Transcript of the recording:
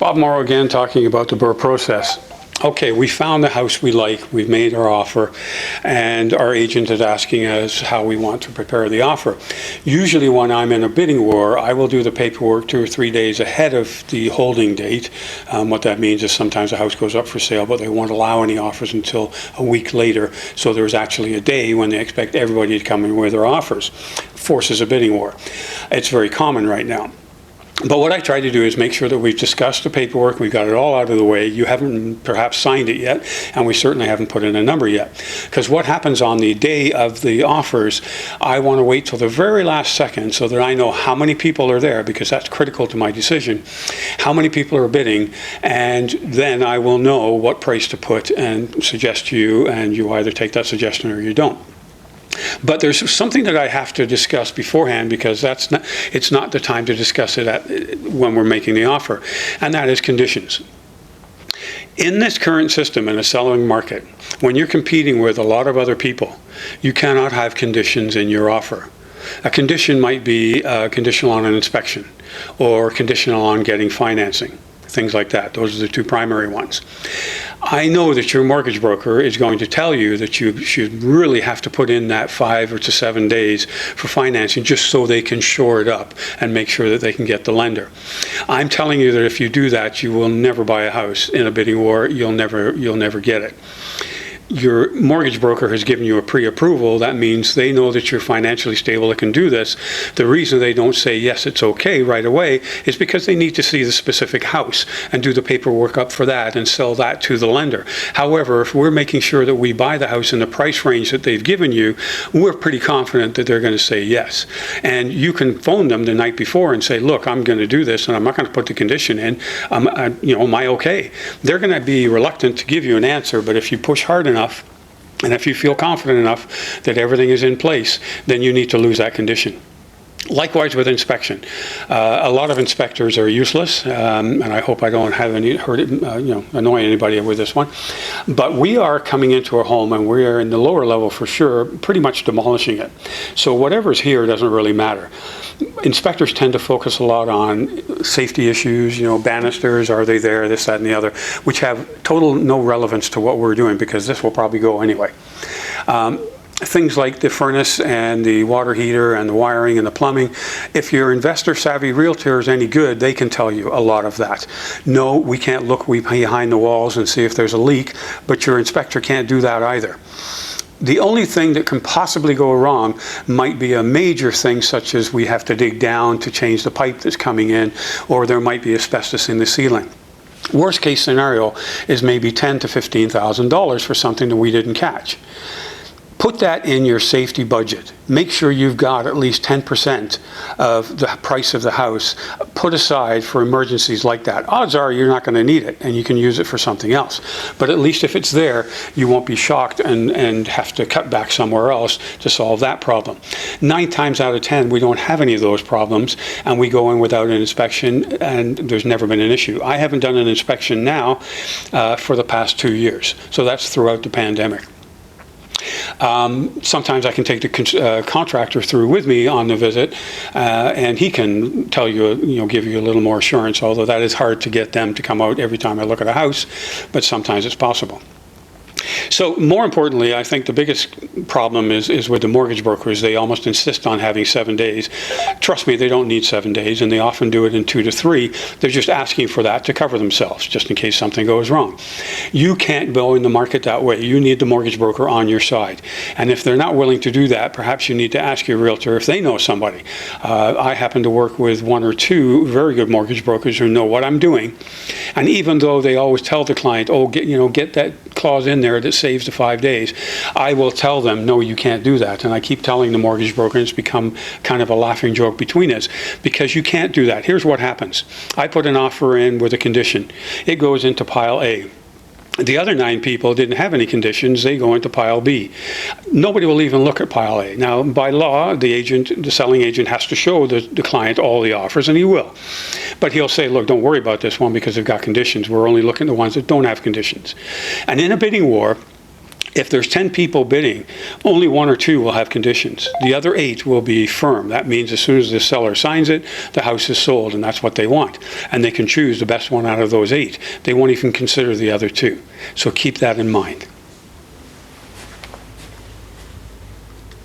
Bob Morrow again, talking about the BRRRR process. Okay, we found the house we like, we've made our offer, and our agent is asking us how we want to prepare the offer. Usually when I'm in a bidding war, I will do the paperwork 2 or 3 days ahead of the holding date. What that means is sometimes a house goes up for sale, but they won't allow any offers until a week later. So there's actually a day when they expect everybody to come in with their offers. Forces a bidding war. It's very common right now. But what I try to do is make sure that we've discussed the paperwork, we've got it all out of the way. You haven't perhaps signed it yet, and we certainly haven't put in a number yet. Because what happens on the day of the offers, I want to wait till the very last second so that I know how many people are there, because that's critical to my decision, how many people are bidding, and then I will know what price to put and suggest to you, and you either take that suggestion or you don't. But there's something that I have to discuss beforehand, because it's not the time to discuss it when we're making the offer, and that is conditions. In this current system, in a selling market, when you're competing with a lot of other people, you cannot have conditions in your offer. A condition might be conditional on an inspection or conditional on getting financing. Things like that. Those are the two primary ones. I know that your mortgage broker is going to tell you that you should really have to put in that 5 to 7 days for financing, just so they can shore it up and make sure that they can get the lender. I'm telling you that if you do that, you will never buy a house in a bidding war. You'll never get it. Your mortgage broker has given you a pre-approval. That means they know that you're financially stable and can do this. The reason they don't say, yes, it's okay right away, is because they need to see the specific house and do the paperwork up for that and sell that to the lender. However, if we're making sure that we buy the house in the price range that they've given you, we're pretty confident that they're going to say yes. And you can phone them the night before and say, look, I'm going to do this and I'm not going to put the condition in. Am I okay? They're going to be reluctant to give you an answer, but if you push hard enough, and if you feel confident enough that everything is in place, then you need to lose that condition. Likewise with inspection. A lot of inspectors are useless, and I hope I don't have any annoy anybody with this one. But we are coming into a home, and we are in the lower level for sure, pretty much demolishing it. So whatever's here doesn't really matter. Inspectors tend to focus a lot on safety issues, banisters, are they there, this, that, and the other, which have no relevance to what we're doing, because this will probably go anyway. Things like the furnace and the water heater and the wiring and the plumbing, if your investor savvy realtor is any good, they can tell you a lot of that. No, we can't look behind the walls and see if there's a leak, but your inspector can't do that either. The only thing that can possibly go wrong might be a major thing, such as we have to dig down to change the pipe that's coming in, or there might be asbestos in the ceiling. Worst case scenario is maybe $10,000 to $15,000 for something that we didn't catch. Put that in your safety budget. Make sure you've got at least 10% of the price of the house put aside for emergencies like that. Odds are you're not going to need it, and you can use it for something else. But at least if it's there, you won't be shocked and have to cut back somewhere else to solve that problem. 9 times out of 10, we don't have any of those problems, and we go in without an inspection, and there's never been an issue. I haven't done an inspection now for the past 2 years, so that's throughout the pandemic. Sometimes I can take the contractor through with me on the visit, and he can tell you, give you a little more assurance, although that is hard to get them to come out every time I look at a house, but sometimes it's possible. So more importantly, I think the biggest problem is with the mortgage brokers. They almost insist on having 7 days. Trust me, they don't need 7 days, and they often do it in 2 to 3. They're just asking for that to cover themselves, just in case something goes wrong. You can't go in the market that way. You need the mortgage broker on your side. And if they're not willing to do that, perhaps you need to ask your realtor if they know somebody. I happen to work with 1 or 2 very good mortgage brokers who know what I'm doing. And even though they always tell the client, oh, get that clause in there that saves the 5 days, I will tell them, no, you can't do that. And I keep telling the mortgage broker, and it's become kind of a laughing joke between us, because you can't do that. Here's what happens. I put an offer in with a condition. It goes into pile A. The other 9 people didn't have any conditions. They go into pile B. Nobody will even look at pile A. Now, by law, the selling agent has to show the client all the offers, and he will. But he'll say, look, don't worry about this one because they've got conditions. We're only looking at the ones that don't have conditions. And in a bidding war, If there's 10 people bidding, only 1 or 2 will have conditions. The other 8 will be firm. That means as soon as the seller signs it, the house is sold, and that's what they want. And they can choose the best one out of those 8. They won't even consider the other 2. So keep that in mind.